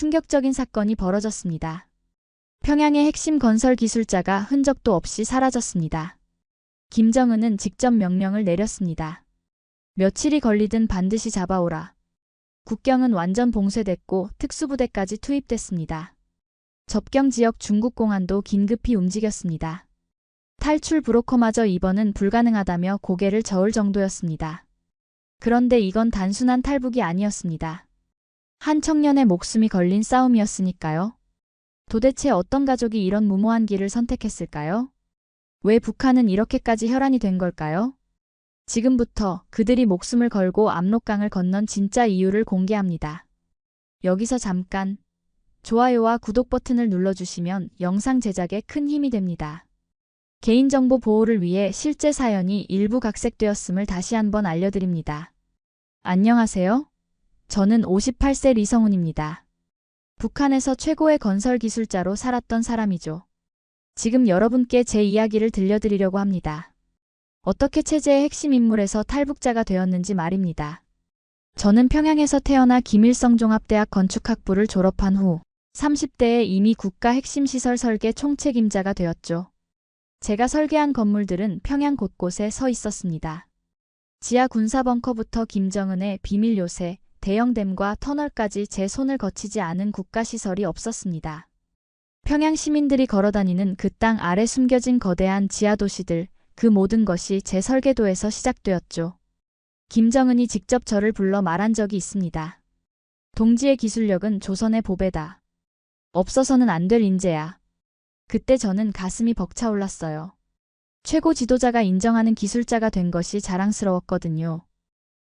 충격적인 사건이 벌어졌습니다. 평양의 핵심 건설 기술자가 흔적도 없이 사라졌습니다. 김정은은 직접 명령을 내렸습니다. 며칠이 걸리든 반드시 잡아오라. 국경은 완전 봉쇄됐고 특수부대까지 투입됐습니다. 접경 지역 중국 공안도 긴급히 움직였습니다. 탈출 브로커마저 입원은 불가능하다며 고개를 저을 정도였습니다. 그런데 이건 단순한 탈북이 아니었습니다. 한 청년의 목숨이 걸린 싸움이었으니까요. 도대체 어떤 가족이 이런 무모한 길을 선택했을까요? 왜 북한은 이렇게까지 혈안이 된 걸까요? 지금부터 그들이 목숨을 걸고 압록강을 건넌 진짜 이유를 공개합니다. 여기서 잠깐 좋아요와 구독 버튼을 눌러주시면 영상 제작에 큰 힘이 됩니다. 개인정보 보호를 위해 실제 사연이 일부 각색되었음을 다시 한번 알려드립니다. 안녕하세요. 저는 58세 리성훈입니다. 북한에서 최고의 건설 기술자로 살았던 사람이죠. 지금 여러분께 제 이야기를 들려드리려고 합니다. 어떻게 체제의 핵심 인물에서 탈북자가 되었는지 말입니다. 저는 평양에서 태어나 김일성종합대학 건축학부를 졸업한 후 30대에 이미 국가 핵심 시설 설계 총책임자가 되었죠. 제가 설계한 건물들은 평양 곳곳에 서 있었습니다. 지하 군사벙커부터 김정은의 비밀 요새, 대형댐과 터널까지 제 손을 거치지 않은 국가시설이 없었습니다. 평양 시민들이 걸어다니는 그 땅 아래 숨겨진 거대한 지하도시들, 그 모든 것이 제 설계도에서 시작되었죠. 김정은이 직접 저를 불러 말한 적이 있습니다. 동지의 기술력은 조선의 보배다. 없어서는 안 될 인재야. 그때 저는 가슴이 벅차올랐어요. 최고 지도자가 인정하는 기술자가 된 것이 자랑스러웠거든요.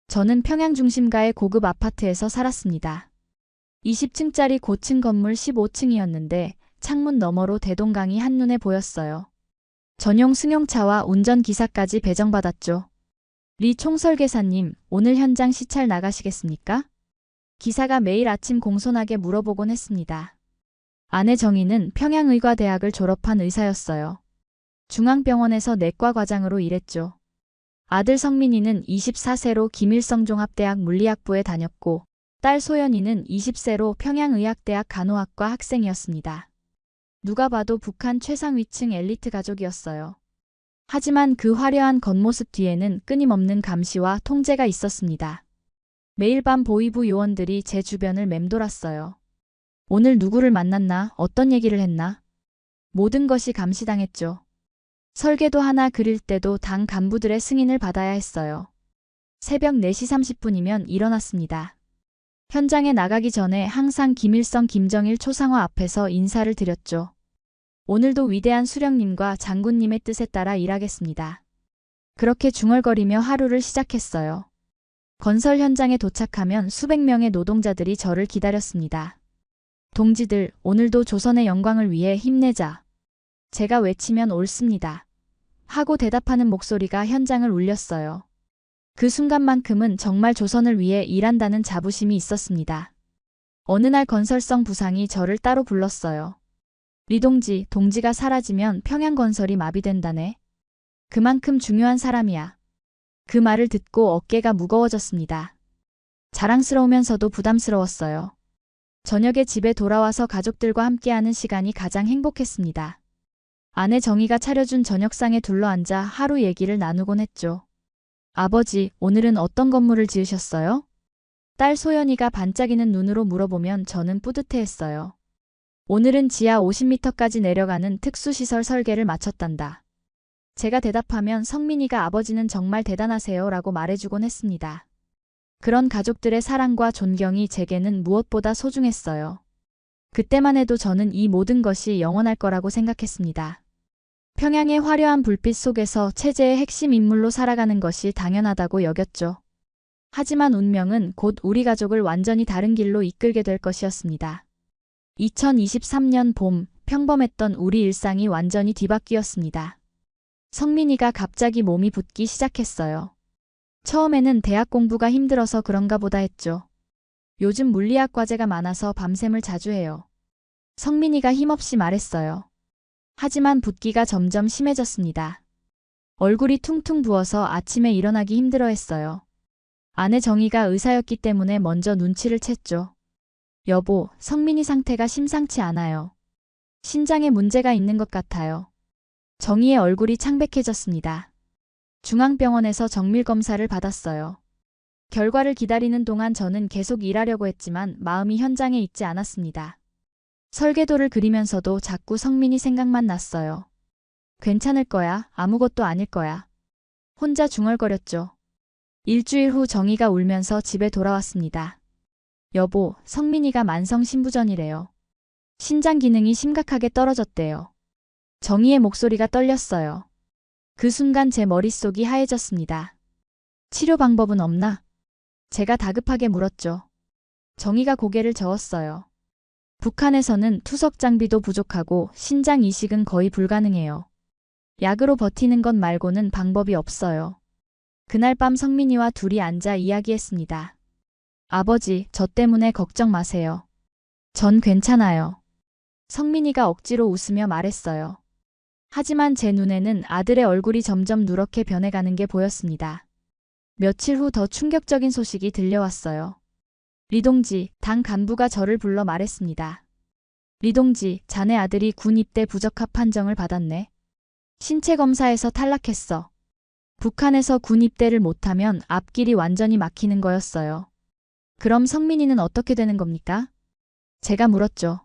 저는 평양 중심가의 고급 아파트에서 살았습니다. 20층짜리 고층 건물 15층이었는데 창문 너머로 대동강이 한눈에 보였어요. 전용 승용차와 운전기사까지 배정받았죠. 리 총설계사님, 오늘 현장 시찰 나가시겠습니까? 기사가 매일 아침 공손하게 물어보곤 했습니다. 아내 정희는 평양의과대학을 졸업한 의사였어요. 중앙병원에서 내과 과장으로 일했죠. 아들 성민이는 24세로 김일성종합대학 물리학부에 다녔고 딸 소연이는 20세로 평양의학대학 간호학과 학생이었습니다. 누가 봐도 북한 최상위층 엘리트 가족이었어요. 하지만 그 화려한 겉모습 뒤에는 끊임없는 감시와 통제가 있었습니다. 매일 밤 보위부 요원들이 제 주변을 맴돌았어요. 오늘 누구를 만났나, 어떤 얘기를 했나. 모든 것이 감시당했죠. 설계도 하나 그릴 때도 당 간부들의 승인을 받아야 했어요. 새벽 4시 30분이면 일어났습니다. 현장에 나가기 전에 항상 김일성 김정일 초상화 앞에서 인사를 드렸죠. 오늘도 위대한 수령님과 장군님의 뜻에 따라 일하겠습니다. 그렇게 중얼거리며 하루를 시작했어요. 건설 현장에 도착하면 수백 명의 노동자들이 저를 기다렸습니다. 동지들, 오늘도 조선의 영광을 위해 힘내자. 제가 외치면 옳습니다. 하고 대답하는 목소리가 현장을 울렸어요. 그 순간만큼은 정말 조선을 위해 일한다는 자부심이 있었습니다. 어느 날 건설성 부상이 저를 따로 불렀어요. 리동지, 동지가 사라지면 평양건설이 마비된다네. 그만큼 중요한 사람이야. 그 말을 듣고 어깨가 무거워졌습니다. 자랑스러우면서도 부담스러웠어요. 저녁에 집에 돌아와서 가족들과 함께하는 시간이 가장 행복했습니다. 아내 정희가 차려준 저녁상에 둘러앉아 하루 얘기를 나누곤 했죠. 아버지, 오늘은 어떤 건물을 지으셨어요? 딸 소연이가 반짝이는 눈으로 물어보면 저는 뿌듯해했어요. 오늘은 지하 50m까지 내려가는 특수시설 설계를 마쳤단다. 제가 대답하면 성민이가 아버지는 정말 대단하세요 라고 말해주곤 했습니다. 그런 가족들의 사랑과 존경이 제게는 무엇보다 소중했어요. 그때만 해도 저는 이 모든 것이 영원할 거라고 생각했습니다. 평양의 화려한 불빛 속에서 체제의 핵심 인물로 살아가는 것이 당연하다고 여겼죠. 하지만 운명은 곧 우리 가족을 완전히 다른 길로 이끌게 될 것이었습니다. 2023년 봄, 평범했던 우리 일상이 완전히 뒤바뀌었습니다. 성민이가 갑자기 몸이 붓기 시작했어요. 처음에는 대학 공부가 힘들어서 그런가 보다 했죠. 요즘 물리학 과제가 많아서 밤샘을 자주 해요. 성민이가 힘없이 말했어요. 하지만 붓기가 점점 심해졌습니다. 얼굴이 퉁퉁 부어서 아침에 일어나기 힘들어했어요. 아내 정희가 의사였기 때문에 먼저 눈치를 챘죠. 여보, 성민이 상태가 심상치 않아요. 신장에 문제가 있는 것 같아요. 정희의 얼굴이 창백해졌습니다. 중앙병원에서 정밀 검사를 받았어요. 결과를 기다리는 동안 저는 계속 일하려고 했지만 마음이 현장에 있지 않았습니다. 설계도를 그리면서도 자꾸 성민이 생각만 났어요. 괜찮을 거야, 아무것도 아닐 거야. 혼자 중얼거렸죠. 일주일 후 정희가 울면서 집에 돌아왔습니다. 여보, 성민이가 만성 신부전이래요. 신장 기능이 심각하게 떨어졌대요. 정희의 목소리가 떨렸어요. 그 순간 제 머릿속이 하얘졌습니다. 치료 방법은 없나? 제가 다급하게 물었죠. 정희가 고개를 저었어요. 북한에서는 투석 장비도 부족하고 신장 이식은 거의 불가능해요. 약으로 버티는 것 말고는 방법이 없어요. 그날 밤 성민이와 둘이 앉아 이야기했습니다. 아버지, 저 때문에 걱정 마세요. 전 괜찮아요. 성민이가 억지로 웃으며 말했어요. 하지만 제 눈에는 아들의 얼굴이 점점 누렇게 변해가는 게 보였습니다. 며칠 후 더 충격적인 소식이 들려왔어요. 리동지, 당 간부가 저를 불러 말했습니다. 리동지, 자네 아들이 군 입대 부적합 판정을 받았네. 신체 검사에서 탈락했어. 북한에서 군 입대를 못하면 앞길이 완전히 막히는 거였어요. 그럼 성민이는 어떻게 되는 겁니까? 제가 물었죠.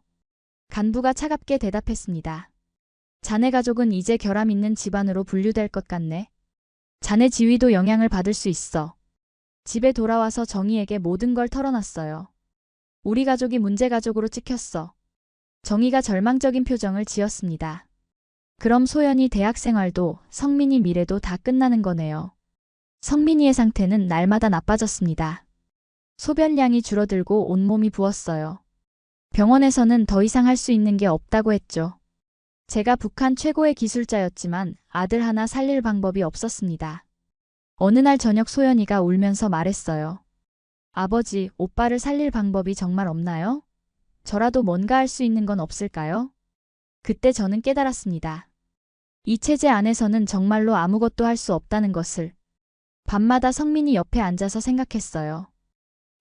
간부가 차갑게 대답했습니다. 자네 가족은 이제 결함 있는 집안으로 분류될 것 같네. 자네 지위도 영향을 받을 수 있어. 집에 돌아와서 정희에게 모든 걸 털어놨어요. 우리 가족이 문제 가족으로 찍혔어. 정희가 절망적인 표정을 지었습니다. 그럼 소연이 대학 생활도 성민이 미래도 다 끝나는 거네요. 성민이의 상태는 날마다 나빠졌습니다. 소변량이 줄어들고 온몸이 부었어요. 병원에서는 더 이상 할 수 있는 게 없다고 했죠. 제가 북한 최고의 기술자였지만 아들 하나 살릴 방법이 없었습니다. 어느 날 저녁 소연이가 울면서 말했어요. 아버지, 오빠를 살릴 방법이 정말 없나요? 저라도 뭔가 할 수 있는 건 없을까요? 그때 저는 깨달았습니다. 이 체제 안에서는 정말로 아무것도 할 수 없다는 것을. 밤마다 성민이 옆에 앉아서 생각했어요.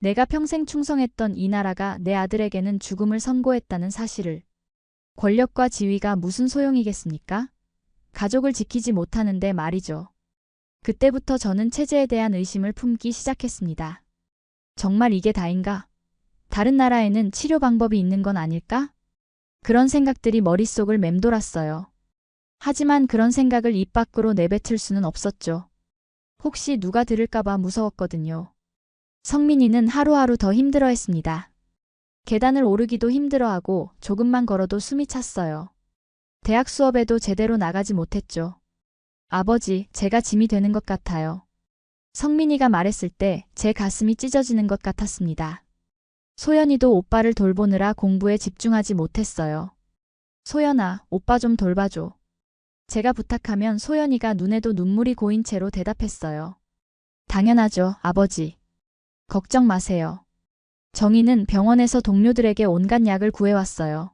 내가 평생 충성했던 이 나라가 내 아들에게는 죽음을 선고했다는 사실을. 권력과 지위가 무슨 소용이겠습니까? 가족을 지키지 못하는데 말이죠. 그때부터 저는 체제에 대한 의심을 품기 시작했습니다. 정말 이게 다인가? 다른 나라에는 치료 방법이 있는 건 아닐까? 그런 생각들이 머릿속을 맴돌았어요. 하지만 그런 생각을 입 밖으로 내뱉을 수는 없었죠. 혹시 누가 들을까봐 무서웠거든요. 성민이는 하루하루 더 힘들어했습니다. 계단을 오르기도 힘들어하고 조금만 걸어도 숨이 찼어요. 대학 수업에도 제대로 나가지 못했죠. 아버지, 제가 짐이 되는 것 같아요. 성민이가 말했을 때 제 가슴이 찢어지는 것 같았습니다. 소연이도 오빠를 돌보느라 공부에 집중하지 못했어요. 소연아, 오빠 좀 돌봐줘. 제가 부탁하면 소연이가 눈에도 눈물이 고인 채로 대답했어요. 당연하죠, 아버지. 걱정 마세요. 정희는 병원에서 동료들에게 온갖 약을 구해왔어요.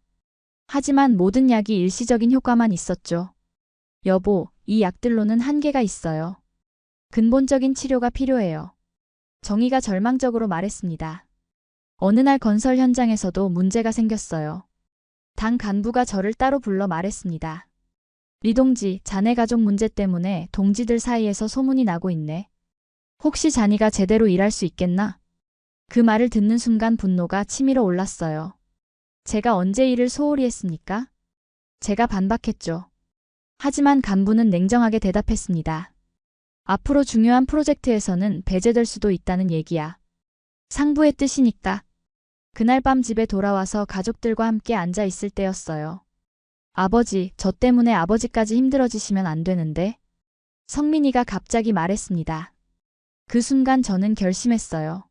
하지만 모든 약이 일시적인 효과만 있었죠. 여보, 이 약들로는 한계가 있어요. 근본적인 치료가 필요해요. 정희가 절망적으로 말했습니다. 어느 날 건설 현장에서도 문제가 생겼어요. 당 간부가 저를 따로 불러 말했습니다. 리동지, 자네 가족 문제 때문에 동지들 사이에서 소문이 나고 있네. 혹시 자네가 제대로 일할 수 있겠나? 그 말을 듣는 순간 분노가 치밀어 올랐어요. 제가 언제 일을 소홀히 했습니까? 제가 반박했죠. 하지만 간부는 냉정하게 대답했습니다. 앞으로 중요한 프로젝트에서는 배제될 수도 있다는 얘기야. 상부의 뜻이니까. 그날 밤 집에 돌아와서 가족들과 함께 앉아 있을 때였어요. 아버지, 저 때문에 아버지까지 힘들어지시면 안 되는데. 성민이가 갑자기 말했습니다. 그 순간 저는 결심했어요.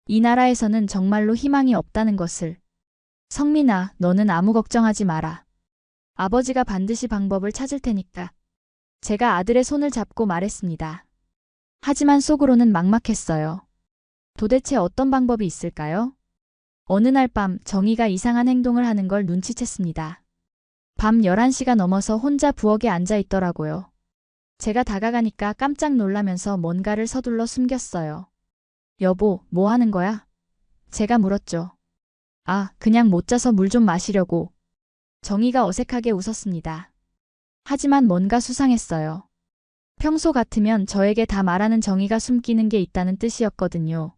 이 나라에서는 정말로 희망이 없다는 것을. 성민아, 너는 아무 걱정하지 마라. 아버지가 반드시 방법을 찾을 테니까. 제가 아들의 손을 잡고 말했습니다. 하지만 속으로는 막막했어요. 도대체 어떤 방법이 있을까요? 어느 날 밤 정희가 이상한 행동을 하는 걸 눈치챘습니다. 밤 11시가 넘어서 혼자 부엌에 앉아 있더라고요. 제가 다가가니까 깜짝 놀라면서 뭔가를 서둘러 숨겼어요. 여보, 뭐 하는 거야? 제가 물었죠. 아, 그냥 못 자서 물 좀 마시려고. 정희가 어색하게 웃었습니다. 하지만 뭔가 수상했어요. 평소 같으면 저에게 다 말하는 정희가 숨기는 게 있다는 뜻이었거든요.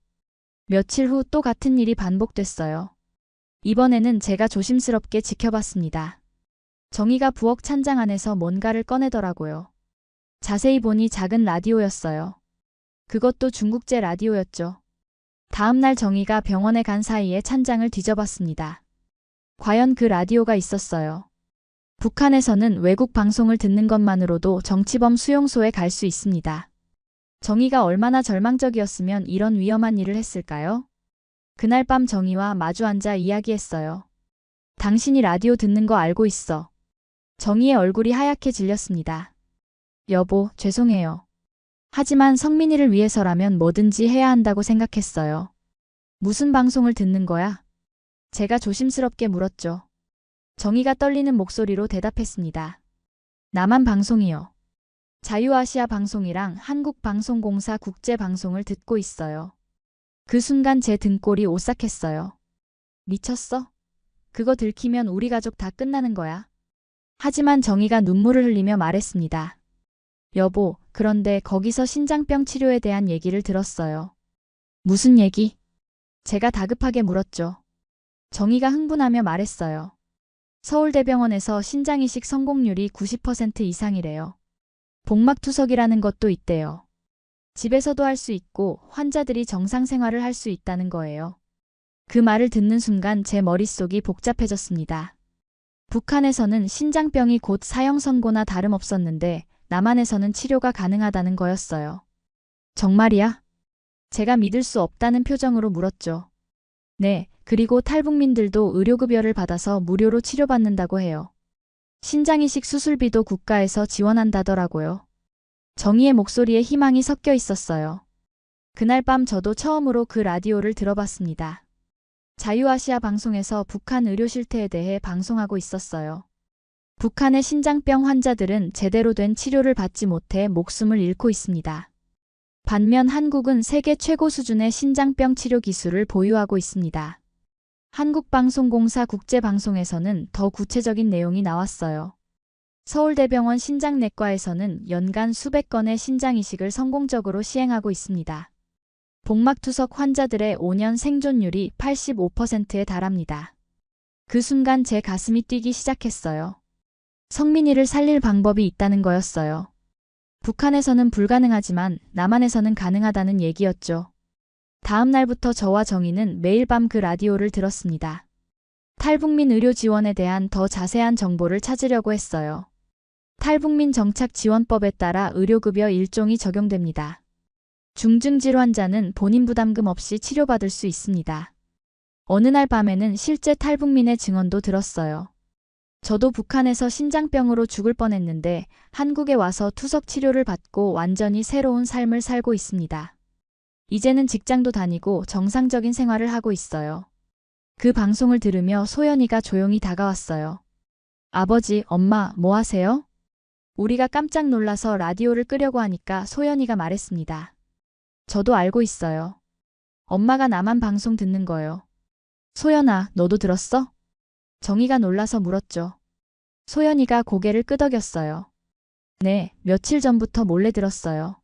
며칠 후 또 같은 일이 반복됐어요. 이번에는 제가 조심스럽게 지켜봤습니다. 정희가 부엌 찬장 안에서 뭔가를 꺼내더라고요. 자세히 보니 작은 라디오였어요. 그것도 중국제 라디오였죠. 다음 날 정희가 병원에 간 사이에 찬장을 뒤져봤습니다. 과연 그 라디오가 있었어요. 북한에서는 외국 방송을 듣는 것만으로도 정치범 수용소에 갈 수 있습니다. 정희가 얼마나 절망적이었으면 이런 위험한 일을 했을까요? 그날 밤 정희와 마주 앉아 이야기했어요. 당신이 라디오 듣는 거 알고 있어. 정희의 얼굴이 하얗게 질렸습니다. 여보, 죄송해요. 하지만 성민이를 위해서라면 뭐든지 해야 한다고 생각했어요. 무슨 방송을 듣는 거야? 제가 조심스럽게 물었죠. 정희가 떨리는 목소리로 대답했습니다. 남한 방송이요. 자유아시아 방송이랑 한국방송공사 국제방송을 듣고 있어요. 그 순간 제 등골이 오싹했어요. 미쳤어? 그거 들키면 우리 가족 다 끝나는 거야. 하지만 정희가 눈물을 흘리며 말했습니다. 여보, 그런데 거기서 신장병 치료에 대한 얘기를 들었어요. 무슨 얘기? 제가 다급하게 물었죠. 정희가 흥분하며 말했어요. 서울대병원에서 신장이식 성공률이 90% 이상이래요. 복막투석이라는 것도 있대요. 집에서도 할 수 있고 환자들이 정상 생활을 할 수 있다는 거예요. 그 말을 듣는 순간 제 머릿속이 복잡해졌습니다. 북한에서는 신장병이 곧 사형 선고나 다름없었는데 남한에서는 치료가 가능하다는 거였어요. 정말이야? 제가 믿을 수 없다는 표정으로 물었죠. 네, 그리고 탈북민들도 의료급여를 받아서 무료로 치료받는다고 해요. 신장이식 수술비도 국가에서 지원한다더라고요. 정희의 목소리에 희망이 섞여 있었어요. 그날 밤 저도 처음으로 그 라디오를 들어봤습니다. 자유아시아 방송에서 북한 의료 실태에 대해 방송하고 있었어요. 북한의 신장병 환자들은 제대로 된 치료를 받지 못해 목숨을 잃고 있습니다. 반면 한국은 세계 최고 수준의 신장병 치료 기술을 보유하고 있습니다. 한국방송공사 국제방송에서는 더 구체적인 내용이 나왔어요. 서울대병원 신장내과에서는 연간 수백 건의 신장이식을 성공적으로 시행하고 있습니다. 복막투석 환자들의 5년 생존율이 85%에 달합니다. 그 순간 제 가슴이 뛰기 시작했어요. 성민이를 살릴 방법이 있다는 거였어요. 북한에서는 불가능하지만 남한에서는 가능하다는 얘기였죠. 다음 날부터 저와 정희는 매일 밤 그 라디오를 들었습니다. 탈북민 의료 지원에 대한 더 자세한 정보를 찾으려고 했어요. 탈북민 정착 지원법에 따라 의료급여 1종이 적용됩니다. 중증질 환자는 본인 부담금 없이 치료받을 수 있습니다. 어느 날 밤에는 실제 탈북민의 증언도 들었어요. 저도 북한에서 신장병으로 죽을 뻔했는데 한국에 와서 투석 치료를 받고 완전히 새로운 삶을 살고 있습니다. 이제는 직장도 다니고 정상적인 생활을 하고 있어요. 그 방송을 들으며 소연이가 조용히 다가왔어요. 아버지, 엄마, 뭐 하세요? 우리가 깜짝 놀라서 라디오를 끄려고 하니까 소연이가 말했습니다. 저도 알고 있어요. 엄마가 나만 방송 듣는 거요. 소연아, 너도 들었어? 정희가 놀라서 물었죠. 소연이가 고개를 끄덕였어요. 네, 며칠 전부터 몰래 들었어요.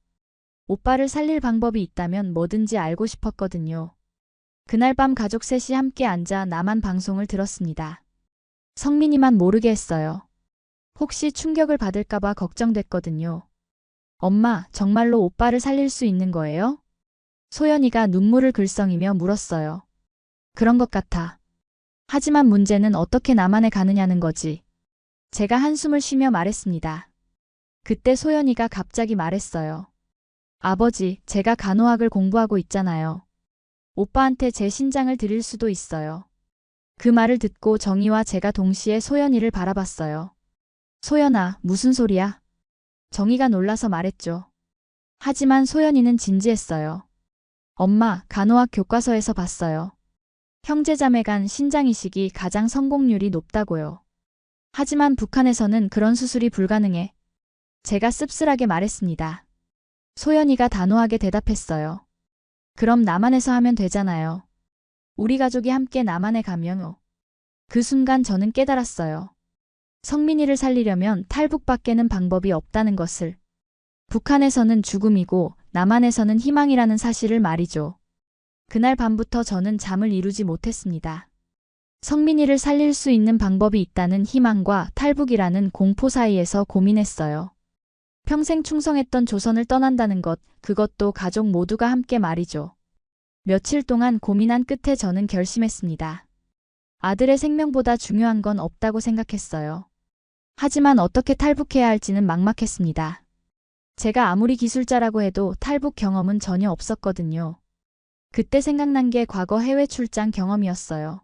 오빠를 살릴 방법이 있다면 뭐든지 알고 싶었거든요. 그날 밤 가족 셋이 함께 앉아 나만 방송을 들었습니다. 성민이만 모르게 했어요. 혹시 충격을 받을까봐 걱정됐거든요. 엄마, 정말로 오빠를 살릴 수 있는 거예요? 소연이가 눈물을 글썽이며 물었어요. 그런 것 같아. 하지만 문제는 어떻게 나만에 가느냐는 거지. 제가 한숨을 쉬며 말했습니다. 그때 소연이가 갑자기 말했어요. 아버지, 제가 간호학을 공부하고 있잖아요. 오빠한테 제 신장을 드릴 수도 있어요. 그 말을 듣고 정희와 제가 동시에 소연이를 바라봤어요. 소연아, 무슨 소리야? 정희가 놀라서 말했죠. 하지만 소연이는 진지했어요. 엄마, 간호학 교과서에서 봤어요. 형제자매 간 신장이식이 가장 성공률이 높다고요. 하지만 북한에서는 그런 수술이 불가능해. 제가 씁쓸하게 말했습니다. 소연이가 단호하게 대답했어요. 그럼 남한에서 하면 되잖아요. 우리 가족이 함께 남한에 가면 그 순간 저는 깨달았어요. 성민이를 살리려면 탈북밖에는 방법이 없다는 것을. 북한에서는 죽음이고 남한에서는 희망이라는 사실을 말이죠. 그날 밤부터 저는 잠을 이루지 못했습니다. 성민이를 살릴 수 있는 방법이 있다는 희망과 탈북이라는 공포 사이에서 고민했어요. 평생 충성했던 조선을 떠난다는 것, 그것도 가족 모두가 함께 말이죠. 며칠 동안 고민한 끝에 저는 결심했습니다. 아들의 생명보다 중요한 건 없다고 생각했어요. 하지만 어떻게 탈북해야 할지는 막막했습니다. 제가 아무리 기술자라고 해도 탈북 경험은 전혀 없었거든요. 그때 생각난 게 과거 해외 출장 경험이었어요.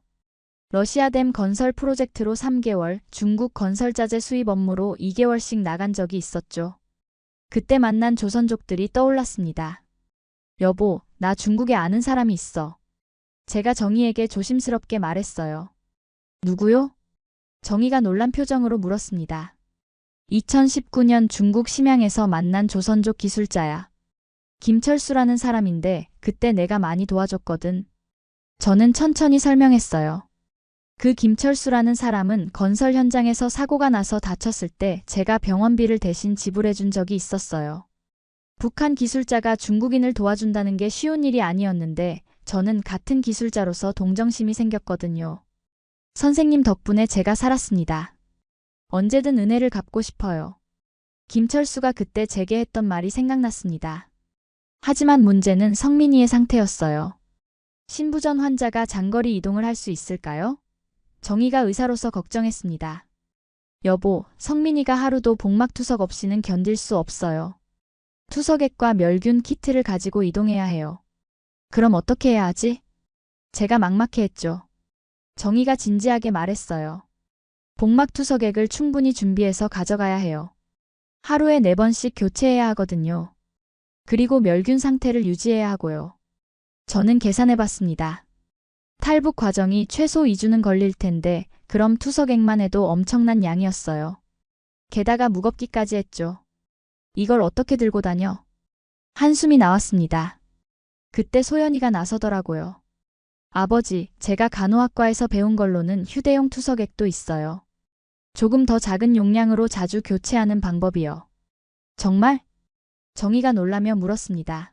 러시아댐 건설 프로젝트로 3개월, 중국 건설자재 수입 업무로 2개월씩 나간 적이 있었죠. 그때 만난 조선족들이 떠올랐습니다. 여보, 나 중국에 아는 사람이 있어. 제가 정희에게 조심스럽게 말했어요. 누구요? 정희가 놀란 표정으로 물었습니다. 2019년 중국 심양에서 만난 조선족 기술자야. 김철수라는 사람인데 그때 내가 많이 도와줬거든. 저는 천천히 설명했어요. 그 김철수라는 사람은 건설 현장에서 사고가 나서 다쳤을 때 제가 병원비를 대신 지불해준 적이 있었어요. 북한 기술자가 중국인을 도와준다는 게 쉬운 일이 아니었는데 저는 같은 기술자로서 동정심이 생겼거든요. 선생님 덕분에 제가 살았습니다. 언제든 은혜를 갚고 싶어요. 김철수가 그때 제게 했던 말이 생각났습니다. 하지만 문제는 성민이의 상태였어요. 신부전 환자가 장거리 이동을 할 수 있을까요? 정희가 의사로서 걱정했습니다. 여보, 성민이가 하루도 복막투석 없이는 견딜 수 없어요. 투석액과 멸균 키트를 가지고 이동해야 해요. 그럼 어떻게 해야 하지? 제가 막막해했죠. 정희가 진지하게 말했어요. 복막투석액을 충분히 준비해서 가져가야 해요. 하루에 4번씩 교체해야 하거든요. 그리고 멸균 상태를 유지해야 하고요. 저는 계산해봤습니다. 탈북 과정이 최소 2주는 걸릴 텐데 그럼 투석액만 해도 엄청난 양이었어요. 게다가 무겁기까지 했죠. 이걸 어떻게 들고 다녀? 한숨이 나왔습니다. 그때 소연이가 나서더라고요. 아버지, 제가 간호학과에서 배운 걸로는 휴대용 투석액도 있어요. 조금 더 작은 용량으로 자주 교체하는 방법이요. 정말? 정희가 놀라며 물었습니다.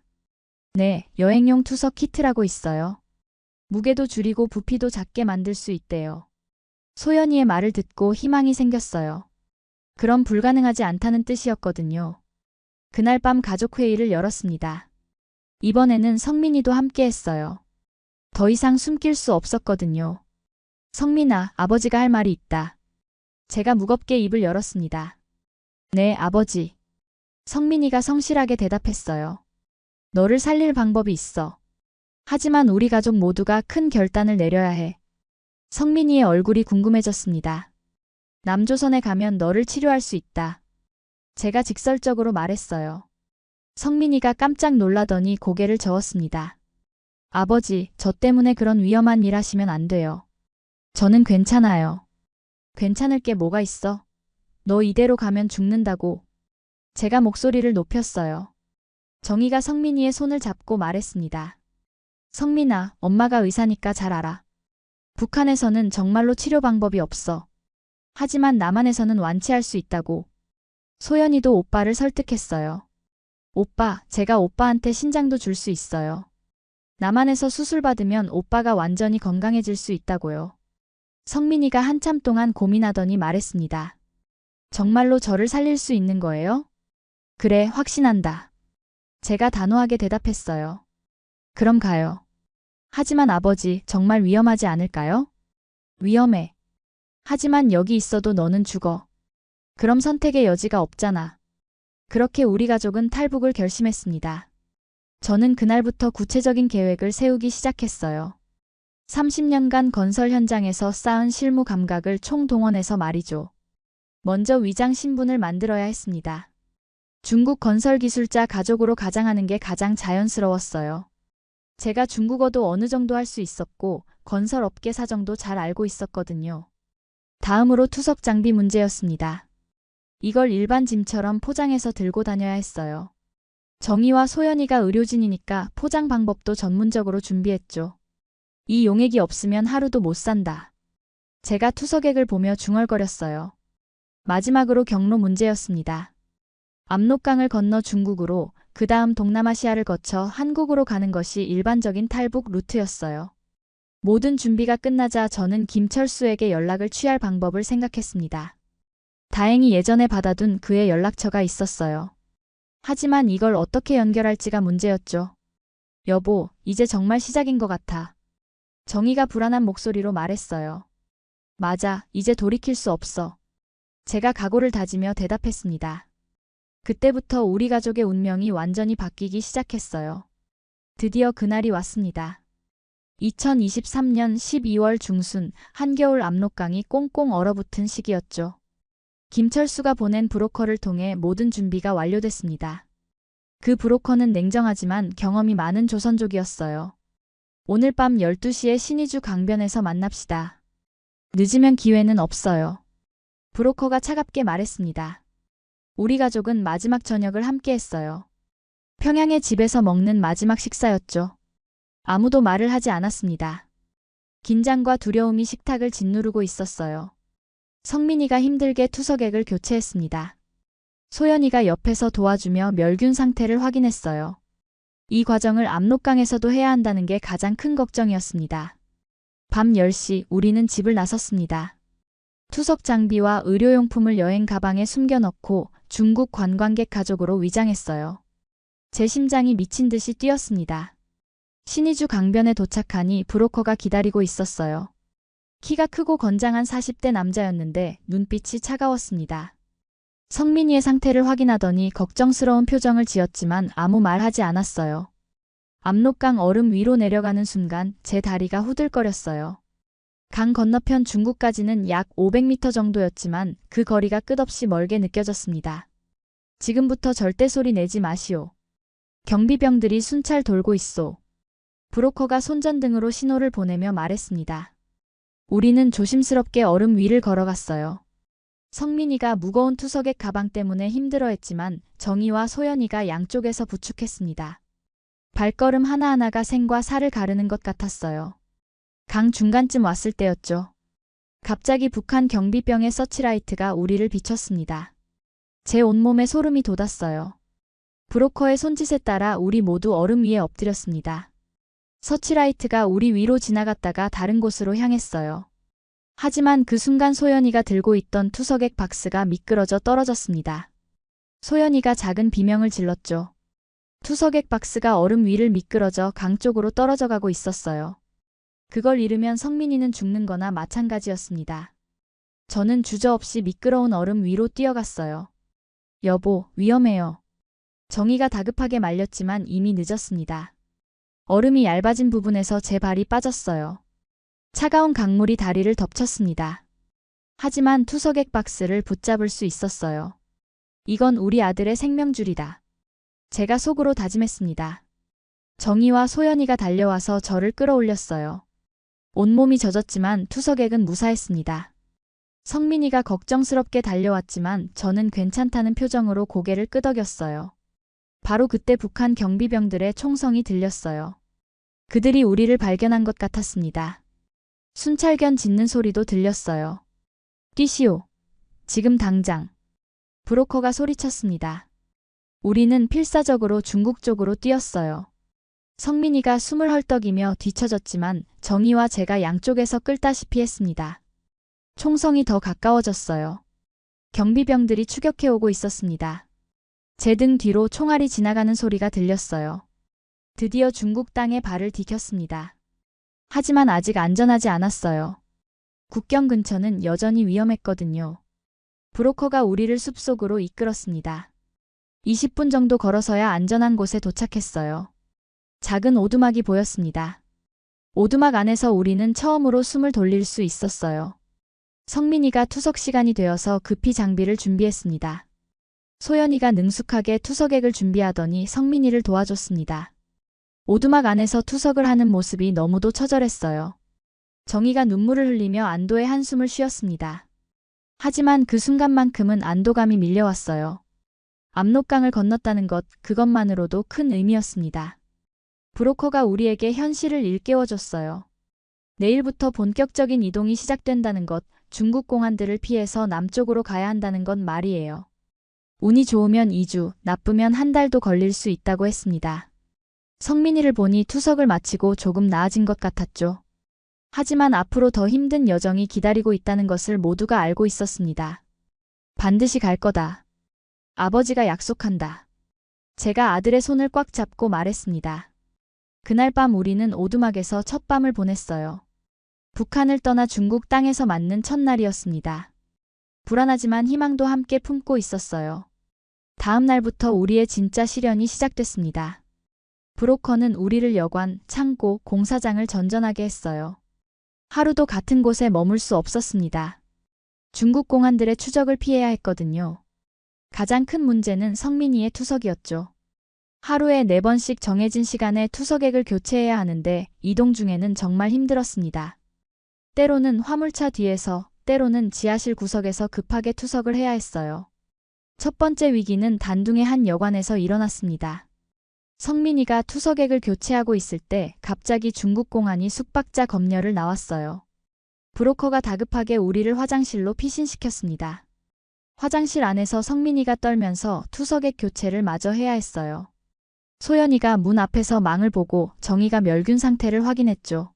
네, 여행용 투석 키트라고 있어요. 무게도 줄이고 부피도 작게 만들 수 있대요. 소연이의 말을 듣고 희망이 생겼어요. 그럼 불가능하지 않다는 뜻이었거든요. 그날 밤 가족회의를 열었습니다. 이번에는 성민이도 함께 했어요. 더 이상 숨길 수 없었거든요. 성민아, 아버지가 할 말이 있다. 제가 무겁게 입을 열었습니다. 네, 아버지. 성민이가 성실하게 대답했어요. 너를 살릴 방법이 있어. 하지만 우리 가족 모두가 큰 결단을 내려야 해. 성민이의 얼굴이 궁금해졌습니다. 남조선에 가면 너를 치료할 수 있다. 제가 직설적으로 말했어요. 성민이가 깜짝 놀라더니 고개를 저었습니다. 아버지, 저 때문에 그런 위험한 일 하시면 안 돼요. 저는 괜찮아요. 괜찮을 게 뭐가 있어? 너 이대로 가면 죽는다고. 제가 목소리를 높였어요. 정희가 성민이의 손을 잡고 말했습니다. 성민아, 엄마가 의사니까 잘 알아. 북한에서는 정말로 치료 방법이 없어. 하지만 남한에서는 완치할 수 있다고. 소연이도 오빠를 설득했어요. 오빠, 제가 오빠한테 신장도 줄 수 있어요. 남한에서 수술 받으면 오빠가 완전히 건강해질 수 있다고요. 성민이가 한참 동안 고민하더니 말했습니다. 정말로 저를 살릴 수 있는 거예요? 그래, 확신한다. 제가 단호하게 대답했어요. 그럼 가요. 하지만 아버지, 정말 위험하지 않을까요? 위험해. 하지만 여기 있어도 너는 죽어. 그럼 선택의 여지가 없잖아. 그렇게 우리 가족은 탈북을 결심했습니다. 저는 그날부터 구체적인 계획을 세우기 시작했어요. 30년간 건설 현장에서 쌓은 실무 감각을 총동원해서 말이죠. 먼저 위장 신분을 만들어야 했습니다. 중국 건설 기술자 가족으로 가장하는 게 가장 자연스러웠어요. 제가 중국어도 어느 정도 할 수 있었고 건설 업계 사정도 잘 알고 있었거든요. 다음으로 투석 장비 문제였습니다. 이걸 일반 짐처럼 포장해서 들고 다녀야 했어요. 정희와 소연이가 의료진이니까 포장 방법도 전문적으로 준비했죠. 이 용액이 없으면 하루도 못 산다. 제가 투석액을 보며 중얼거렸어요. 마지막으로 경로 문제였습니다. 압록강을 건너 중국으로, 그 다음 동남아시아를 거쳐 한국으로 가는 것이 일반적인 탈북 루트였어요. 모든 준비가 끝나자 저는 김철수에게 연락을 취할 방법을 생각했습니다. 다행히 예전에 받아둔 그의 연락처가 있었어요. 하지만 이걸 어떻게 연결할지가 문제였죠. 여보, 이제 정말 시작인 것 같아. 정희가 불안한 목소리로 말했어요. 맞아, 이제 돌이킬 수 없어. 제가 각오를 다지며 대답했습니다. 그때부터 우리 가족의 운명이 완전히 바뀌기 시작했어요. 드디어 그날이 왔습니다. 2023년 12월 중순, 한겨울 압록강이 꽁꽁 얼어붙은 시기였죠. 김철수가 보낸 브로커를 통해 모든 준비가 완료됐습니다. 그 브로커는 냉정하지만 경험이 많은 조선족이었어요. 오늘 밤 12시에 신의주 강변에서 만납시다. 늦으면 기회는 없어요. 브로커가 차갑게 말했습니다. 우리 가족은 마지막 저녁을 함께 했어요. 평양의 집에서 먹는 마지막 식사였죠. 아무도 말을 하지 않았습니다. 긴장과 두려움이 식탁을 짓누르고 있었어요. 성민이가 힘들게 투석액을 교체했습니다. 소연이가 옆에서 도와주며 멸균 상태를 확인했어요. 이 과정을 압록강에서도 해야 한다는 게 가장 큰 걱정이었습니다. 밤 10시 우리는 집을 나섰습니다. 투석 장비와 의료용품을 여행 가방에 숨겨넣고 중국 관광객 가족으로 위장했어요. 제 심장이 미친 듯이 뛰었습니다. 신의주 강변에 도착하니 브로커가 기다리고 있었어요. 키가 크고 건장한 40대 남자였는데 눈빛이 차가웠습니다. 성민이의 상태를 확인하더니 걱정스러운 표정을 지었지만 아무 말 하지 않았어요. 압록강 얼음 위로 내려가는 순간 제 다리가 후들거렸어요. 강 건너편 중국까지는 약 500m 정도였지만 그 거리가 끝없이 멀게 느껴졌습니다. 지금부터 절대 소리 내지 마시오. 경비병들이 순찰 돌고 있소. 브로커가 손전등으로 신호를 보내며 말했습니다. 우리는 조심스럽게 얼음 위를 걸어갔어요. 성민이가 무거운 투석액 가방 때문에 힘들어했지만 정희와 소연이가 양쪽에서 부축했습니다. 발걸음 하나하나가 생과 사를 가르는 것 같았어요. 강 중간쯤 왔을 때였죠. 갑자기 북한 경비병의 서치라이트가 우리를 비췄습니다. 제 온몸에 소름이 돋았어요. 브로커의 손짓에 따라 우리 모두 얼음 위에 엎드렸습니다. 서치라이트가 우리 위로 지나갔다가 다른 곳으로 향했어요. 하지만 그 순간 소연이가 들고 있던 투석액 박스가 미끄러져 떨어졌습니다. 소연이가 작은 비명을 질렀죠. 투석액 박스가 얼음 위를 미끄러져 강 쪽으로 떨어져 가고 있었어요. 그걸 잃으면 성민이는 죽는 거나 마찬가지였습니다. 저는 주저없이 미끄러운 얼음 위로 뛰어갔어요. 여보, 위험해요. 정희가 다급하게 말렸지만 이미 늦었습니다. 얼음이 얇아진 부분에서 제 발이 빠졌어요. 차가운 강물이 다리를 덮쳤습니다. 하지만 투석액 박스를 붙잡을 수 있었어요. 이건 우리 아들의 생명줄이다. 제가 속으로 다짐했습니다. 정희와 소연이가 달려와서 저를 끌어올렸어요. 온몸이 젖었지만 투석액은 무사했습니다. 성민이가 걱정스럽게 달려왔지만 저는 괜찮다는 표정으로 고개를 끄덕였어요. 바로 그때 북한 경비병들의 총성이 들렸어요. 그들이 우리를 발견한 것 같았습니다. 순찰견 짖는 소리도 들렸어요. 뛰시오. 지금 당장. 브로커가 소리쳤습니다. 우리는 필사적으로 중국 쪽으로 뛰었어요. 성민이가 숨을 헐떡이며 뒤처졌지만 정희와 제가 양쪽에서 끌다시피 했습니다. 총성이 더 가까워졌어요. 경비병들이 추격해오고 있었습니다. 제 등 뒤로 총알이 지나가는 소리가 들렸어요. 드디어 중국 땅에 발을 디켰습니다. 하지만 아직 안전하지 않았어요. 국경 근처는 여전히 위험했거든요. 브로커가 우리를 숲속으로 이끌었습니다. 20분 정도 걸어서야 안전한 곳에 도착했어요. 작은 오두막이 보였습니다. 오두막 안에서 우리는 처음으로 숨을 돌릴 수 있었어요. 성민이가 투석 시간이 되어서 급히 장비를 준비했습니다. 소연이가 능숙하게 투석액을 준비하더니 성민이를 도와줬습니다. 오두막 안에서 투석을 하는 모습이 너무도 처절했어요. 정희가 눈물을 흘리며 안도의 한숨을 쉬었습니다. 하지만 그 순간만큼은 안도감이 밀려왔어요. 압록강을 건넜다는 것, 그것만으로도 큰 의미였습니다. 브로커가 우리에게 현실을 일깨워줬어요. 내일부터 본격적인 이동이 시작된다는 것, 중국 공안들을 피해서 남쪽으로 가야 한다는 건 말이에요. 운이 좋으면 2주, 나쁘면 한 달도 걸릴 수 있다고 했습니다. 성민이를 보니 투석을 마치고 조금 나아진 것 같았죠. 하지만 앞으로 더 힘든 여정이 기다리고 있다는 것을 모두가 알고 있었습니다. 반드시 갈 거다. 아버지가 약속한다. 제가 아들의 손을 꽉 잡고 말했습니다. 그날 밤 우리는 오두막에서 첫 밤을 보냈어요. 북한을 떠나 중국 땅에서 맞는 첫날이었습니다. 불안하지만 희망도 함께 품고 있었어요. 다음 날부터 우리의 진짜 시련이 시작됐습니다. 브로커는 우리를 여관, 창고, 공사장을 전전하게 했어요. 하루도 같은 곳에 머물 수 없었습니다. 중국 공안들의 추적을 피해야 했거든요. 가장 큰 문제는 성민이의 투석이었죠. 하루에 4번씩 정해진 시간에 투석액을 교체해야 하는데 이동 중에는 정말 힘들었습니다. 때로는 화물차 뒤에서, 때로는 지하실 구석에서 급하게 투석을 해야 했어요. 첫 번째 위기는 단둥의 한 여관에서 일어났습니다. 성민이가 투석액을 교체하고 있을 때 갑자기 중국 공안이 숙박자 검열을 나왔어요. 브로커가 다급하게 우리를 화장실로 피신시켰습니다. 화장실 안에서 성민이가 떨면서 투석액 교체를 마저 해야 했어요. 소연이가 문 앞에서 망을 보고 정희가 멸균 상태를 확인했죠.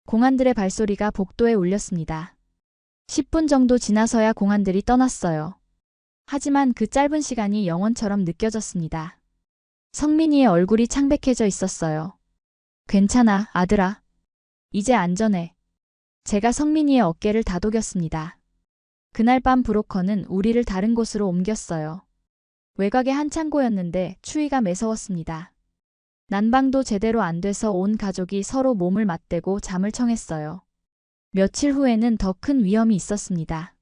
공안들의 발소리가 복도에 울렸습니다. 10분 정도 지나서야 공안들이 떠났어요. 하지만 그 짧은 시간이 영원처럼 느껴졌습니다. 성민이의 얼굴이 창백해져 있었어요. 괜찮아, 아들아. 이제 안전해. 제가 성민이의 어깨를 다독였습니다. 그날 밤 브로커는 우리를 다른 곳으로 옮겼어요. 외곽의 한 창고였는데 추위가 매서웠습니다. 난방도 제대로 안 돼서 온 가족이 서로 몸을 맞대고 잠을 청했어요. 며칠 후에는 더 큰 위험이 있었습니다.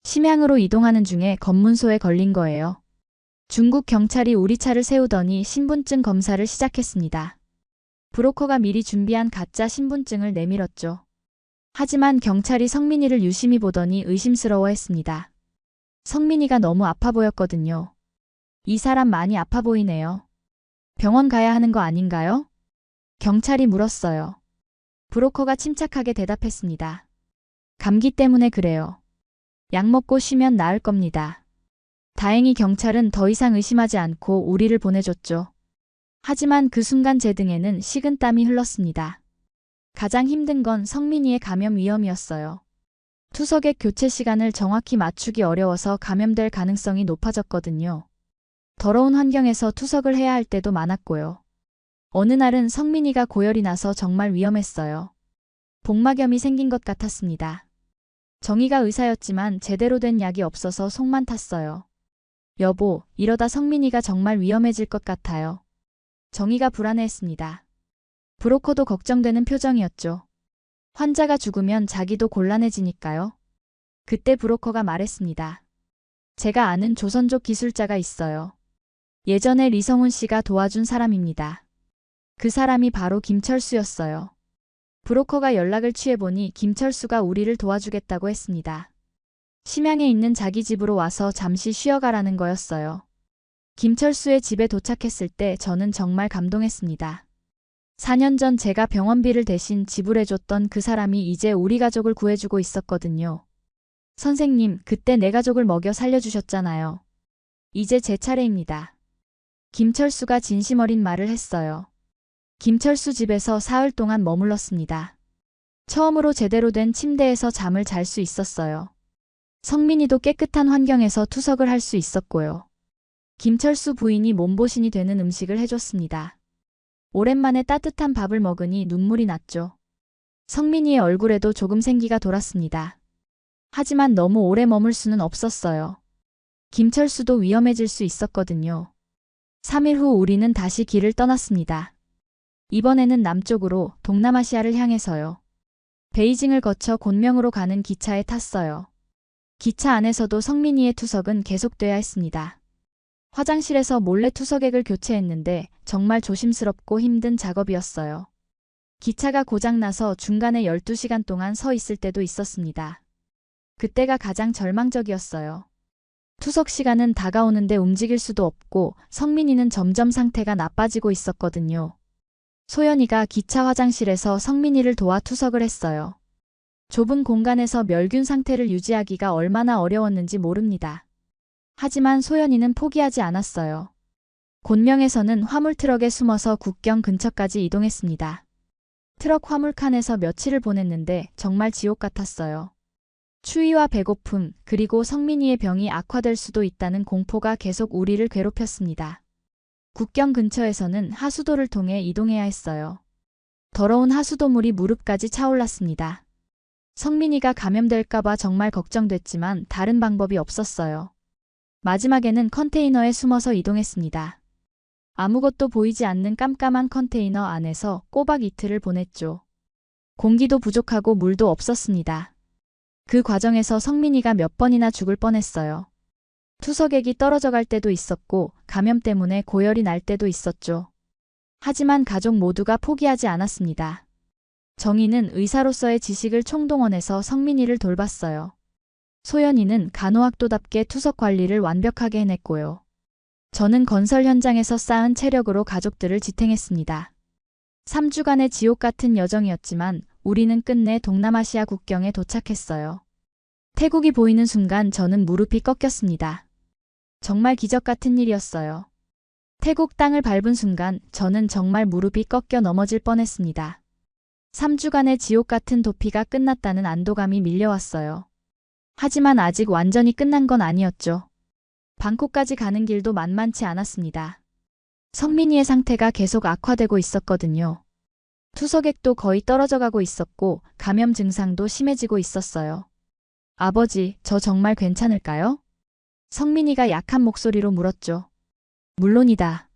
심양으로 이동하는 중에 검문소에 걸린 거예요. 중국 경찰이 우리 차를 세우더니 신분증 검사를 시작했습니다. 브로커가 미리 준비한 가짜 신분증을 내밀었죠. 하지만 경찰이 성민이를 유심히 보더니 의심스러워했습니다. 성민이가 너무 아파 보였거든요. 이 사람 많이 아파 보이네요. 병원 가야 하는 거 아닌가요? 경찰이 물었어요. 브로커가 침착하게 대답했습니다. 감기 때문에 그래요. 약 먹고 쉬면 나을 겁니다. 다행히 경찰은 더 이상 의심하지 않고 우리를 보내줬죠. 하지만 그 순간 제 등에는 식은땀이 흘렀습니다. 가장 힘든 건 성민이의 감염 위험이었어요. 투석액 교체 시간을 정확히 맞추기 어려워서 감염될 가능성이 높아졌거든요. 더러운 환경에서 투석을 해야 할 때도 많았고요. 어느 날은 성민이가 고열이 나서 정말 위험했어요. 복막염이 생긴 것 같았습니다. 정희가 의사였지만 제대로 된 약이 없어서 속만 탔어요. 여보, 이러다 성민이가 정말 위험해질 것 같아요. 정희가 불안해했습니다. 브로커도 걱정되는 표정이었죠. 환자가 죽으면 자기도 곤란해지니까요. 그때 브로커가 말했습니다. 제가 아는 조선족 기술자가 있어요. 예전에 리성훈 씨가 도와준 사람입니다. 그 사람이 바로 김철수였어요. 브로커가 연락을 취해보니 김철수가 우리를 도와주겠다고 했습니다. 심양에 있는 자기 집으로 와서 잠시 쉬어가라는 거였어요. 김철수의 집에 도착했을 때 저는 정말 감동했습니다. 4년 전 제가 병원비를 대신 지불해줬던 그 사람이 이제 우리 가족을 구해주고 있었거든요. 선생님, 그때 내 가족을 먹여 살려주셨잖아요. 이제 제 차례입니다. 김철수가 진심 어린 말을 했어요. 김철수 집에서 사흘 동안 머물렀습니다. 처음으로 제대로 된 침대에서 잠을 잘 수 있었어요. 성민이도 깨끗한 환경에서 투석을 할 수 있었고요. 김철수 부인이 몸보신이 되는 음식을 해줬습니다. 오랜만에 따뜻한 밥을 먹으니 눈물이 났죠. 성민이의 얼굴에도 조금 생기가 돌았습니다. 하지만 너무 오래 머물 수는 없었어요. 김철수도 위험해질 수 있었거든요. 3일 후 우리는 다시 길을 떠났습니다. 이번에는 남쪽으로 동남아시아를 향해서요. 베이징을 거쳐 곤명으로 가는 기차에 탔어요. 기차 안에서도 성민이의 투석은 계속돼야 했습니다. 화장실에서 몰래 투석액을 교체했는데 정말 조심스럽고 힘든 작업이었어요. 기차가 고장나서 중간에 12시간 동안 서 있을 때도 있었습니다. 그때가 가장 절망적이었어요. 투석 시간은 다가오는데 움직일 수도 없고 성민이는 점점 상태가 나빠지고 있었거든요. 소연이가 기차 화장실에서 성민이를 도와 투석을 했어요. 좁은 공간에서 멸균 상태를 유지하기가 얼마나 어려웠는지 모릅니다. 하지만 소연이는 포기하지 않았어요. 곤명에서는 화물트럭에 숨어서 국경 근처까지 이동했습니다. 트럭 화물칸에서 며칠을 보냈는데 정말 지옥 같았어요. 추위와 배고픔, 그리고 성민이의 병이 악화될 수도 있다는 공포가 계속 우리를 괴롭혔습니다. 국경 근처에서는 하수도를 통해 이동해야 했어요. 더러운 하수도물이 무릎까지 차올랐습니다. 성민이가 감염될까봐 정말 걱정됐지만 다른 방법이 없었어요. 마지막에는 컨테이너에 숨어서 이동했습니다. 아무것도 보이지 않는 깜깜한 컨테이너 안에서 꼬박 이틀을 보냈죠. 공기도 부족하고 물도 없었습니다. 그 과정에서 성민이가 몇 번이나 죽을 뻔했어요. 투석액이 떨어져 갈 때도 있었고 감염 때문에 고열이 날 때도 있었죠. 하지만 가족 모두가 포기하지 않았습니다. 정희는 의사로서의 지식을 총동원해서 성민이를 돌봤어요. 소연이는 간호학도답게 투석 관리를 완벽하게 해냈고요. 저는 건설 현장에서 쌓은 체력으로 가족들을 지탱했습니다. 3주간의 지옥 같은 여정이었지만 우리는 끝내 동남아시아 국경에 도착했어요. 태국이 보이는 순간 저는 무릎이 꺾였습니다. 정말 기적 같은 일이었어요. 태국 땅을 밟은 순간 저는 정말 무릎이 꺾여 넘어질 뻔했습니다. 3주간의 지옥 같은 도피가 끝났다는 안도감이 밀려왔어요. 하지만 아직 완전히 끝난 건 아니었죠. 방콕까지 가는 길도 만만치 않았습니다. 성민이의 상태가 계속 악화되고 있었거든요. 투석액도 거의 떨어져 가고 있었고 감염 증상도 심해지고 있었어요. 아버지, 저 정말 괜찮을까요? 성민이가 약한 목소리로 물었죠. 물론이다.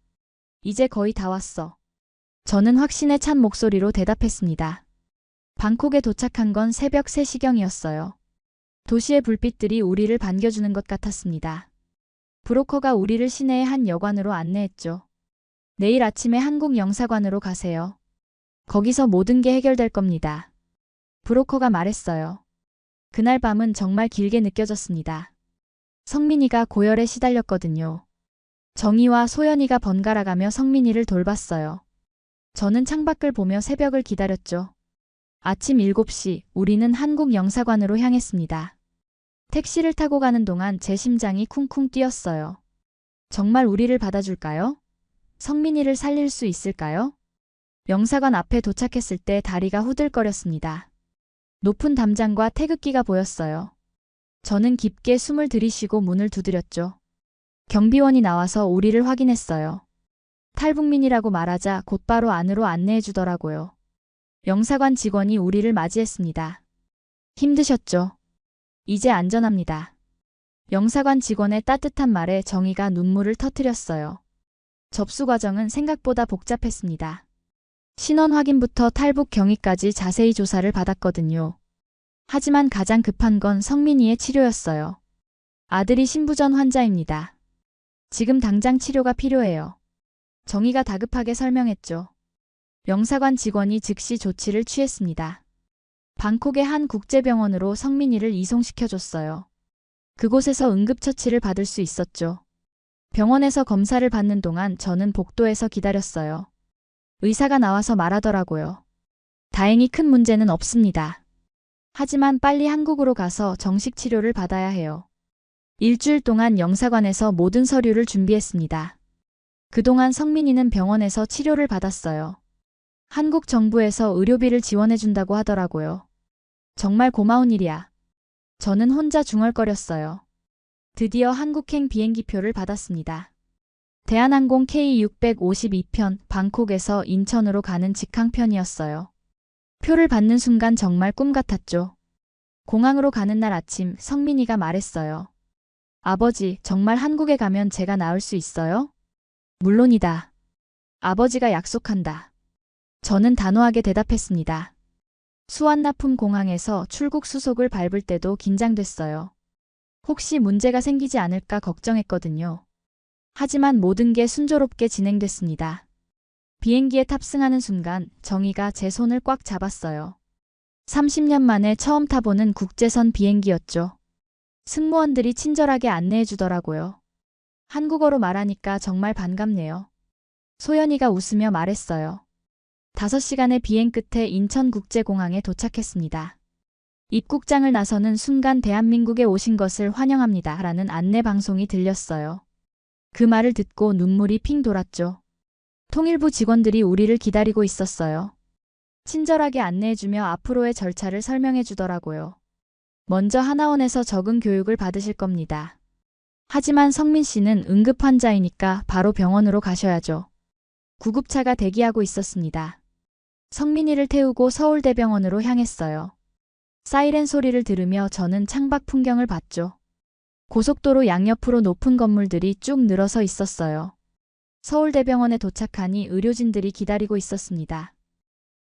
이제 거의 다 왔어. 저는 확신에 찬 목소리로 대답했습니다. 방콕에 도착한 건 새벽 3시경이었어요. 도시의 불빛들이 우리를 반겨주는 것 같았습니다. 브로커가 우리를 시내의 한 여관으로 안내했죠. 내일 아침에 한국 영사관으로 가세요. 거기서 모든 게 해결될 겁니다. 브로커가 말했어요. 그날 밤은 정말 길게 느껴졌습니다. 성민이가 고열에 시달렸거든요. 정희와 소연이가 번갈아가며 성민이를 돌봤어요. 저는 창밖을 보며 새벽을 기다렸죠. 아침 7시 우리는 한국 영사관으로 향했습니다. 택시를 타고 가는 동안 제 심장이 쿵쿵 뛰었어요. 정말 우리를 받아줄까요? 성민이를 살릴 수 있을까요? 영사관 앞에 도착했을 때 다리가 후들거렸습니다. 높은 담장과 태극기가 보였어요. 저는 깊게 숨을 들이쉬고 문을 두드렸죠. 경비원이 나와서 우리를 확인했어요. 탈북민이라고 말하자 곧바로 안으로 안내해 주더라고요. 영사관 직원이 우리를 맞이했습니다. 힘드셨죠? 이제 안전합니다. 영사관 직원의 따뜻한 말에 정희가 눈물을 터뜨렸어요. 접수 과정은 생각보다 복잡했습니다. 신원 확인부터 탈북 경위까지 자세히 조사를 받았거든요. 하지만 가장 급한 건 성민이의 치료였어요. 아들이 신부전 환자입니다. 지금 당장 치료가 필요해요. 정희가 다급하게 설명했죠. 영사관 직원이 즉시 조치를 취했습니다. 방콕의 한 국제병원으로 성민이를 이송시켜줬어요. 그곳에서 응급처치를 받을 수 있었죠. 병원에서 검사를 받는 동안 저는 복도에서 기다렸어요. 의사가 나와서 말하더라고요. 다행히 큰 문제는 없습니다. 하지만 빨리 한국으로 가서 정식 치료를 받아야 해요. 일주일 동안 영사관에서 모든 서류를 준비했습니다. 그동안 성민이는 병원에서 치료를 받았어요. 한국 정부에서 의료비를 지원해준다고 하더라고요. 정말 고마운 일이야. 저는 혼자 중얼거렸어요. 드디어 한국행 비행기표를 받았습니다. 대한항공 K652편 방콕에서 인천으로 가는 직항편이었어요. 표를 받는 순간 정말 꿈 같았죠. 공항으로 가는 날 아침 성민이가 말했어요. 아버지, 정말 한국에 가면 제가 나을 수 있어요? 물론이다. 아버지가 약속한다. 저는 단호하게 대답했습니다. 수완나품 공항에서 출국 수속을 밟을 때도 긴장됐어요. 혹시 문제가 생기지 않을까 걱정했거든요. 하지만 모든 게 순조롭게 진행됐습니다. 비행기에 탑승하는 순간 정희가 제 손을 꽉 잡았어요. 30년 만에 처음 타보는 국제선 비행기였죠. 승무원들이 친절하게 안내해 주더라고요. 한국어로 말하니까 정말 반갑네요. 소연이가 웃으며 말했어요. 5시간의 비행 끝에 인천국제공항에 도착했습니다. 입국장을 나서는 순간 대한민국에 오신 것을 환영합니다. 라는 안내 방송이 들렸어요. 그 말을 듣고 눈물이 핑 돌았죠. 통일부 직원들이 우리를 기다리고 있었어요. 친절하게 안내해주며 앞으로의 절차를 설명해 주더라고요. 먼저 하나원에서 적응 교육을 받으실 겁니다. 하지만 성민 씨는 응급 환자이니까 바로 병원으로 가셔야죠. 구급차가 대기하고 있었습니다. 성민이를 태우고 서울대병원으로 향했어요. 사이렌 소리를 들으며 저는 창밖 풍경을 봤죠. 고속도로 양옆으로 높은 건물들이 쭉 늘어서 있었어요. 서울대병원에 도착하니 의료진들이 기다리고 있었습니다.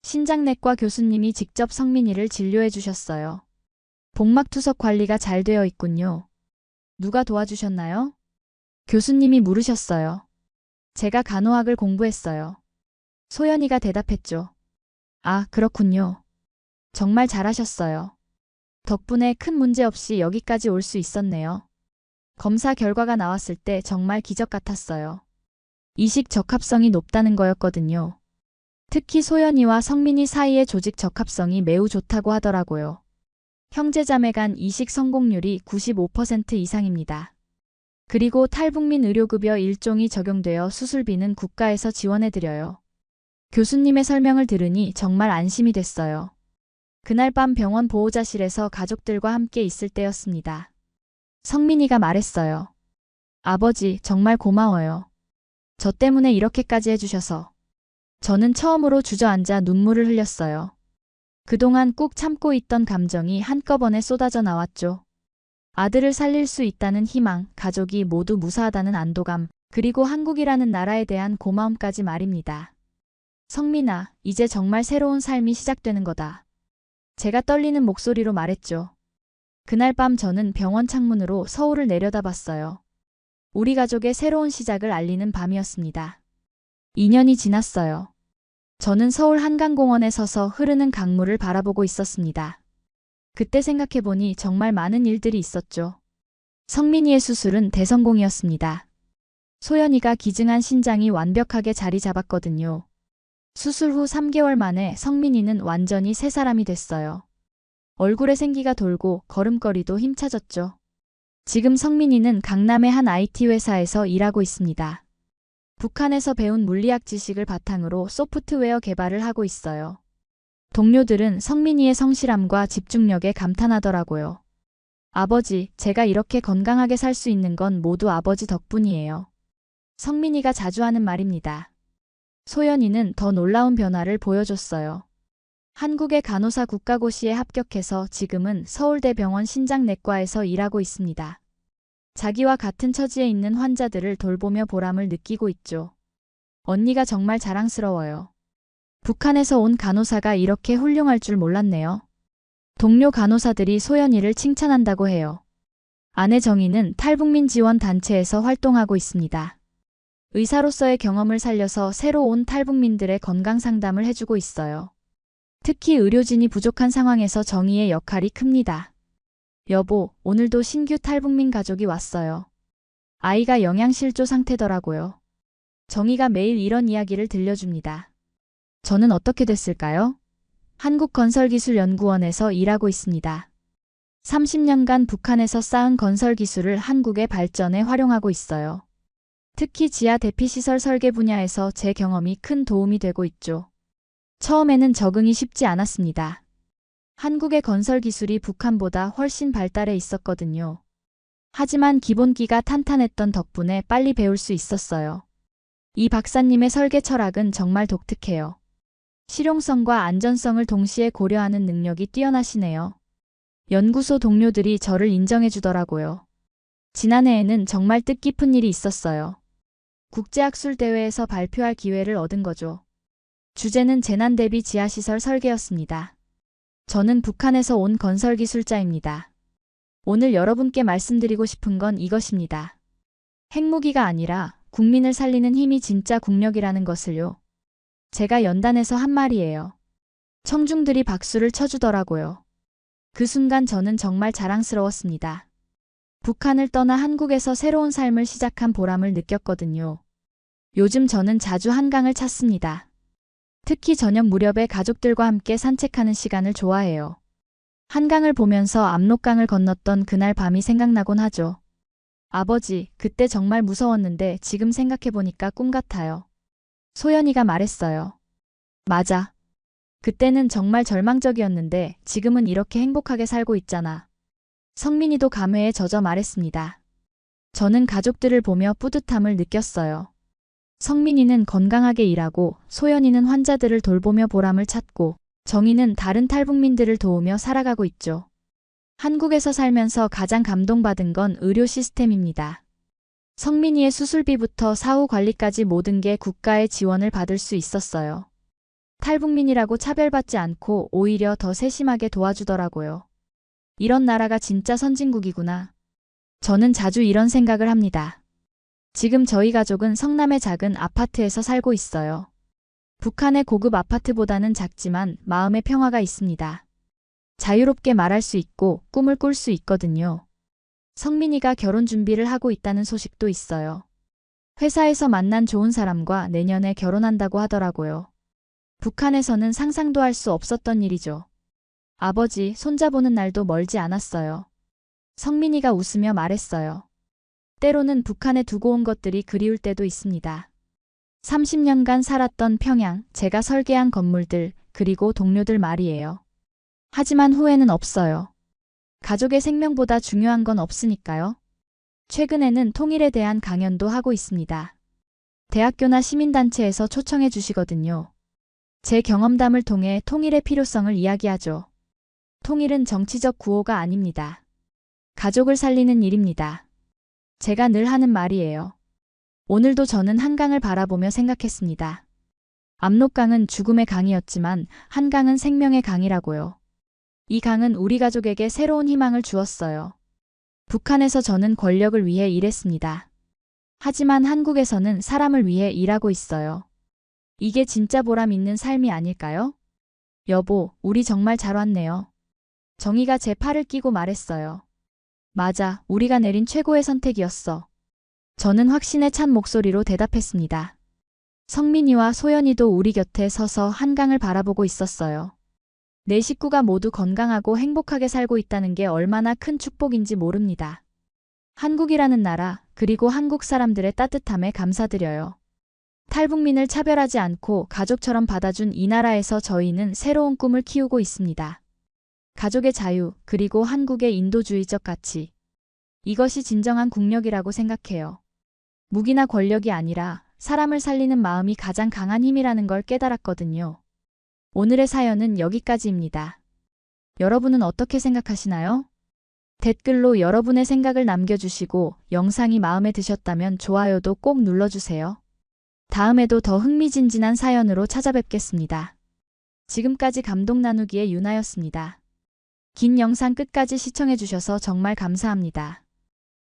신장내과 교수님이 직접 성민이를 진료해 주셨어요. 복막투석 관리가 잘 되어 있군요. 누가 도와주셨나요? 교수님이 물으셨어요. 제가 간호학을 공부했어요. 소연이가 대답했죠. 아, 그렇군요. 정말 잘하셨어요. 덕분에 큰 문제 없이 여기까지 올 수 있었네요. 검사 결과가 나왔을 때 정말 기적 같았어요. 이식 적합성이 높다는 거였거든요. 특히 소연이와 성민이 사이의 조직 적합성이 매우 좋다고 하더라고요. 형제자매 간 이식 성공률이 95% 이상입니다. 그리고 탈북민 의료급여 일종이 적용되어 수술비는 국가에서 지원해드려요. 교수님의 설명을 들으니 정말 안심이 됐어요. 그날 밤 병원 보호자실에서 가족들과 함께 있을 때였습니다. 성민이가 말했어요. 아버지, 정말 고마워요. 저 때문에 이렇게까지 해주셔서. 저는 처음으로 주저앉아 눈물을 흘렸어요. 그동안 꾹 참고 있던 감정이 한꺼번에 쏟아져 나왔죠. 아들을 살릴 수 있다는 희망, 가족이 모두 무사하다는 안도감, 그리고 한국이라는 나라에 대한 고마움까지 말입니다. 성민아, 이제 정말 새로운 삶이 시작되는 거다. 제가 떨리는 목소리로 말했죠. 그날 밤 저는 병원 창문으로 서울을 내려다봤어요. 우리 가족의 새로운 시작을 알리는 밤이었습니다. 2년이 지났어요. 저는 서울 한강공원에 서서 흐르는 강물을 바라보고 있었습니다. 그때 생각해보니 정말 많은 일들이 있었죠. 성민이의 수술은 대성공이었습니다. 소연이가 기증한 신장이 완벽하게 자리 잡았거든요. 수술 후 3개월 만에 성민이는 완전히 새 사람이 됐어요. 얼굴에 생기가 돌고 걸음걸이도 힘차졌죠. 지금 성민이는 강남의 한 IT 회사에서 일하고 있습니다. 북한에서 배운 물리학 지식을 바탕으로 소프트웨어 개발을 하고 있어요. 동료들은 성민이의 성실함과 집중력에 감탄하더라고요. 아버지, 제가 이렇게 건강하게 살 수 있는 건 모두 아버지 덕분이에요. 성민이가 자주 하는 말입니다. 소연이는 더 놀라운 변화를 보여줬어요. 한국의 간호사 국가고시에 합격해서 지금은 서울대병원 신장내과에서 일하고 있습니다. 자기와 같은 처지에 있는 환자들을 돌보며 보람을 느끼고 있죠. 언니가 정말 자랑스러워요. 북한에서 온 간호사가 이렇게 훌륭할 줄 몰랐네요. 동료 간호사들이 소연이를 칭찬한다고 해요. 아내 정희는 탈북민 지원 단체에서 활동하고 있습니다. 의사로서의 경험을 살려서 새로 온 탈북민들의 건강 상담을 해주고 있어요. 특히 의료진이 부족한 상황에서 정희의 역할이 큽니다. 여보, 오늘도 신규 탈북민 가족이 왔어요. 아이가 영양실조 상태더라고요. 정희가 매일 이런 이야기를 들려줍니다. 저는 어떻게 됐을까요? 한국건설기술연구원에서 일하고 있습니다. 30년간 북한에서 쌓은 건설 기술을 한국의 발전에 활용하고 있어요. 특히 지하 대피시설 설계 분야에서 제 경험이 큰 도움이 되고 있죠. 처음에는 적응이 쉽지 않았습니다. 한국의 건설 기술이 북한보다 훨씬 발달해 있었거든요. 하지만 기본기가 탄탄했던 덕분에 빨리 배울 수 있었어요. 이 박사님의 설계 철학은 정말 독특해요. 실용성과 안전성을 동시에 고려하는 능력이 뛰어나시네요. 연구소 동료들이 저를 인정해 주더라고요. 지난해에는 정말 뜻깊은 일이 있었어요. 국제학술대회에서 발표할 기회를 얻은 거죠. 주제는 재난 대비 지하시설 설계였습니다. 저는 북한에서 온 건설기술자입니다. 오늘 여러분께 말씀드리고 싶은 건 이것입니다. 핵무기가 아니라 국민을 살리는 힘이 진짜 국력이라는 것을요. 제가 연단에서 한 말이에요. 청중들이 박수를 쳐주더라고요. 그 순간 저는 정말 자랑스러웠습니다. 북한을 떠나 한국에서 새로운 삶을 시작한 보람을 느꼈거든요. 요즘 저는 자주 한강을 찾습니다. 특히 저녁 무렵에 가족들과 함께 산책하는 시간을 좋아해요. 한강을 보면서 압록강을 건넜던 그날 밤이 생각나곤 하죠. 아버지, 그때 정말 무서웠는데 지금 생각해보니까 꿈 같아요. 소연이가 말했어요. 맞아. 그때는 정말 절망적이었는데 지금은 이렇게 행복하게 살고 있잖아. 성민이도 감회에 젖어 말했습니다. 저는 가족들을 보며 뿌듯함을 느꼈어요. 성민이는 건강하게 일하고 소연이는 환자들을 돌보며 보람을 찾고 정희는 다른 탈북민들을 도우며 살아가고 있죠. 한국에서 살면서 가장 감동받은 건 의료 시스템입니다. 성민이의 수술비부터 사후 관리까지 모든 게 국가의 지원을 받을 수 있었어요. 탈북민이라고 차별받지 않고 오히려 더 세심하게 도와주더라고요. 이런 나라가 진짜 선진국이구나. 저는 자주 이런 생각을 합니다. 지금 저희 가족은 성남의 작은 아파트에서 살고 있어요. 북한의 고급 아파트보다는 작지만 마음의 평화가 있습니다. 자유롭게 말할 수 있고 꿈을 꿀 수 있거든요. 성민이가 결혼 준비를 하고 있다는 소식도 있어요. 회사에서 만난 좋은 사람과 내년에 결혼한다고 하더라고요. 북한에서는 상상도 할 수 없었던 일이죠. 아버지, 손자보는 날도 멀지 않았어요. 성민이가 웃으며 말했어요. 때로는 북한에 두고 온 것들이 그리울 때도 있습니다. 30년간 살았던 평양, 제가 설계한 건물들, 그리고 동료들 말이에요. 하지만 후회는 없어요. 가족의 생명보다 중요한 건 없으니까요. 최근에는 통일에 대한 강연도 하고 있습니다. 대학교나 시민단체에서 초청해 주시거든요. 제 경험담을 통해 통일의 필요성을 이야기하죠. 통일은 정치적 구호가 아닙니다. 가족을 살리는 일입니다. 제가 늘 하는 말이에요. 오늘도 저는 한강을 바라보며 생각했습니다. 압록강은 죽음의 강이었지만 한강은 생명의 강이라고요. 이 강은 우리 가족에게 새로운 희망을 주었어요. 북한에서 저는 권력을 위해 일했습니다. 하지만 한국에서는 사람을 위해 일하고 있어요. 이게 진짜 보람 있는 삶이 아닐까요? 여보, 우리 정말 잘 왔네요. 정희가 제 팔을 끼고 말했어요. 맞아, 우리가 내린 최고의 선택이었어. 저는 확신에 찬 목소리로 대답했습니다. 성민이와 소연이도 우리 곁에 서서 한강을 바라보고 있었어요. 내 식구가 모두 건강하고 행복하게 살고 있다는 게 얼마나 큰 축복인지 모릅니다. 한국이라는 나라, 그리고 한국 사람들의 따뜻함에 감사드려요. 탈북민을 차별하지 않고 가족처럼 받아준 이 나라에서 저희는 새로운 꿈을 키우고 있습니다. 가족의 자유, 그리고 한국의 인도주의적 가치. 이것이 진정한 국력이라고 생각해요. 무기나 권력이 아니라 사람을 살리는 마음이 가장 강한 힘이라는 걸 깨달았거든요. 오늘의 사연은 여기까지입니다. 여러분은 어떻게 생각하시나요? 댓글로 여러분의 생각을 남겨주시고 영상이 마음에 드셨다면 좋아요도 꼭 눌러주세요. 다음에도 더 흥미진진한 사연으로 찾아뵙겠습니다. 지금까지 감동 나누기의 유나였습니다. 긴 영상 끝까지 시청해주셔서 정말 감사합니다.